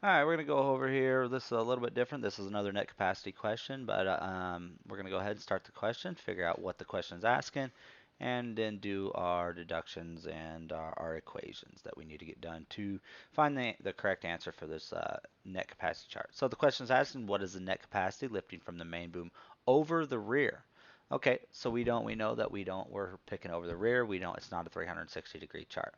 All right, we're going to go over here. This is a little bit different. This is another net capacity question, but we're going to go ahead and start the question, figure out what the question is asking, and then do our deductions and our equations that we need to get done to find the correct answer for this net capacity chart. So the question is asking, what is the net capacity lifting from the main boom over the rear? Okay, so we know that we're picking over the rear. We know it's not a 360-degree chart.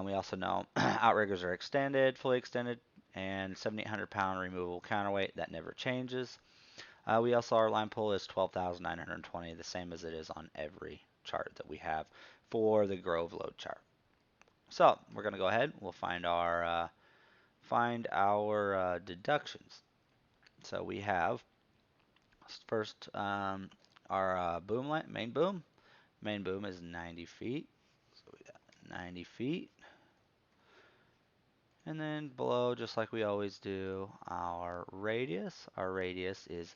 We also know outriggers are extended, fully extended, and 7,800 pound removable counterweight that never changes. We also, our line pull is 12,920, the same as it is on every chart that we have for the Grove load chart. So we're going to go ahead. We'll find our deductions. So we have first our boom line, main boom. Main boom is 90 feet. So we got 90 feet. And then below, just like we always do, our radius. Our radius is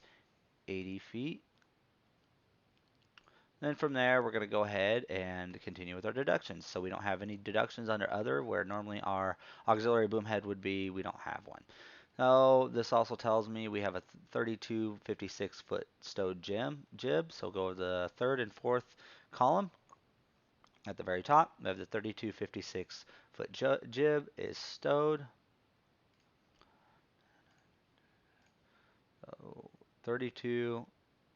80 feet. Then from there, we're going to go ahead and continue with our deductions. So we don't have any deductions under other, where normally our auxiliary boom head would be. We don't have one. So this also tells me we have a 32 56 foot stowed jib. So go to the third and fourth column at the very top. We have the 32 56 foot jib is stowed. So 32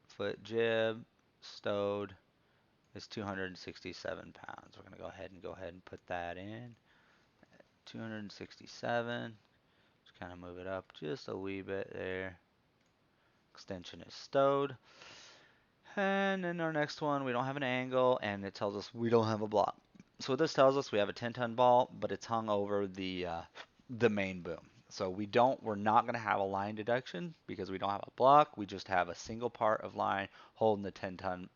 foot jib stowed is 267 pounds. We're going to go ahead and put that in. 267. Just kind of move it up just a wee bit there. Extension is stowed. And then our next one, we don't have an angle, and it tells us we don't have a block. So what this tells us, we have a 10-ton ball, but it's hung over the main boom. So we're not going to have a line deduction because we don't have a block. We just have a single part of line holding the 10-ton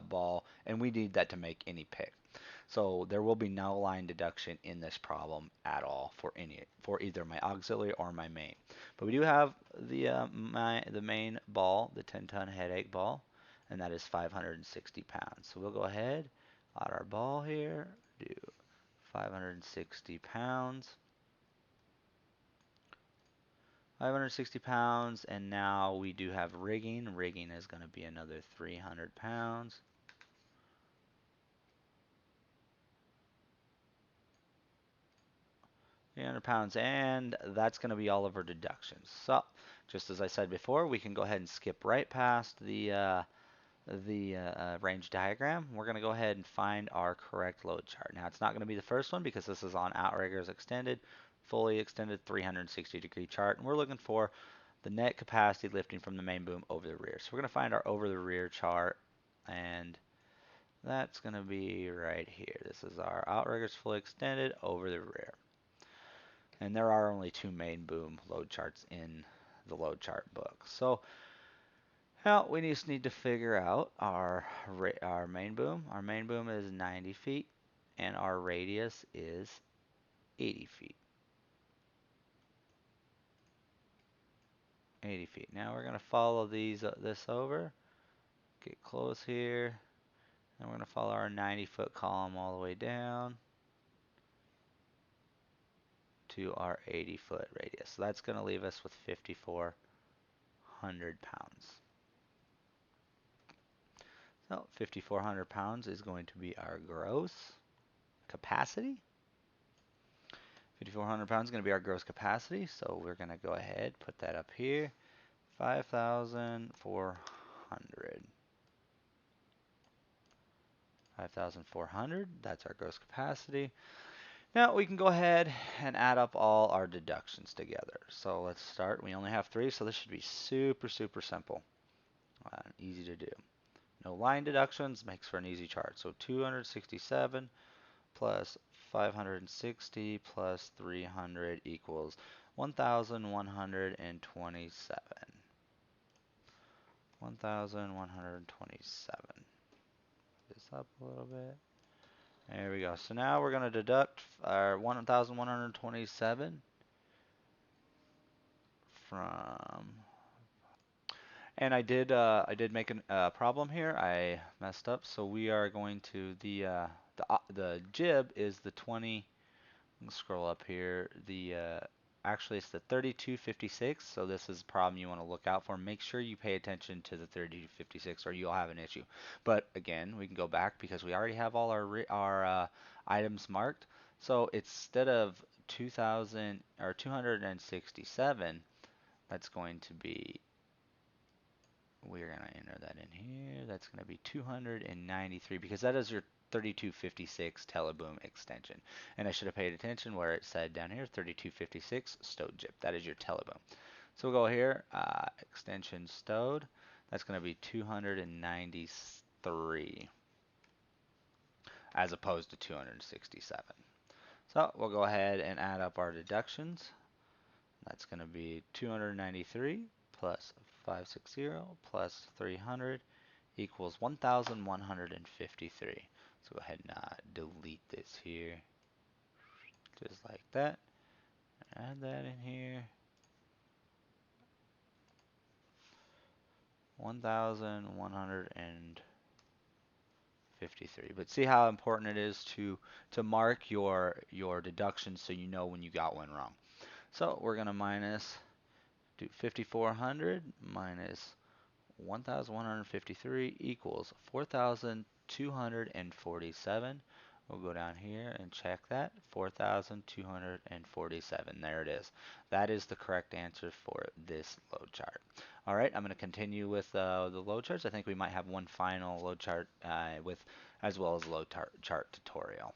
ball, and we need that to make any pick. So there will be no line deduction in this problem at all for either my auxiliary or my main. But we do have the main ball, the 10-ton headache ball, and that is 560 pounds. So we'll go ahead, add our ball here, do 560 pounds. 560 pounds, and now we do have rigging. Rigging is going to be another 300 pounds. 300 pounds, and that's going to be all of our deductions. So, just as I said before, we can go ahead and skip right past the range diagram. We're going to go ahead and find our correct load chart. Now, it's not going to be the first one because this is on outriggers extended, fully extended 360-degree chart, and we're looking for the net capacity lifting from the main boom over the rear. So we're going to find our over the rear chart, and that's going to be right here. This is our outriggers fully extended over the rear. And there are only two main boom load charts in the load chart book. So now we just need to figure out our main boom. Our main boom is 90 feet, and our radius is 80 feet. 80 feet. Now we're going to follow this over, get close here, and we're going to follow our 90-foot column all the way down to our 80-foot radius. So that's going to leave us with 5,400 pounds. So 5,400 pounds is going to be our gross capacity. 5,400 pounds is going to be our gross capacity. So we're going to go ahead, put that up here. 5,400. 5,400, that's our gross capacity. Now we can go ahead and add up all our deductions together. So let's start. We only have 3, so this should be super, super simple. Easy to do. No line deductions makes for an easy chart. So 267 plus 560 plus 300 equals 1,127. 1,127. This up a little bit. There we go. So now we're going to deduct our 1,127 from, and I did make a problem here. I messed up. So we are going to the jib is the 20. Let's scroll up here. The actually it's the 3256, so this is a problem you want to look out for. Make sure you pay attention to the 3256 or you'll have an issue. But again, we can go back because we already have all our items marked. So instead of 2000 or 267, that's going to be, we're going to enter that in here. That's going to be 293 because that is your 3256 teleboom extension. And I should have paid attention where it said down here 3256 stowed jip. That is your teleboom. So we'll go here, extension stowed. That's going to be 293 as opposed to 267. So we'll go ahead and add up our deductions. That's going to be 293 plus 560 plus 300 equals 1,153. So go ahead and delete this here, just like that. Add that in here. 1,153. But see how important it is to mark your deductions so you know when you got one wrong. So we're gonna do 5,400 minus 1,153 equals 4,247. We'll go down here and check that. 4,247. There it is. That is the correct answer for this load chart. All right, I'm going to continue with the load charts. I think we might have one final load chart with as well as load chart tutorial.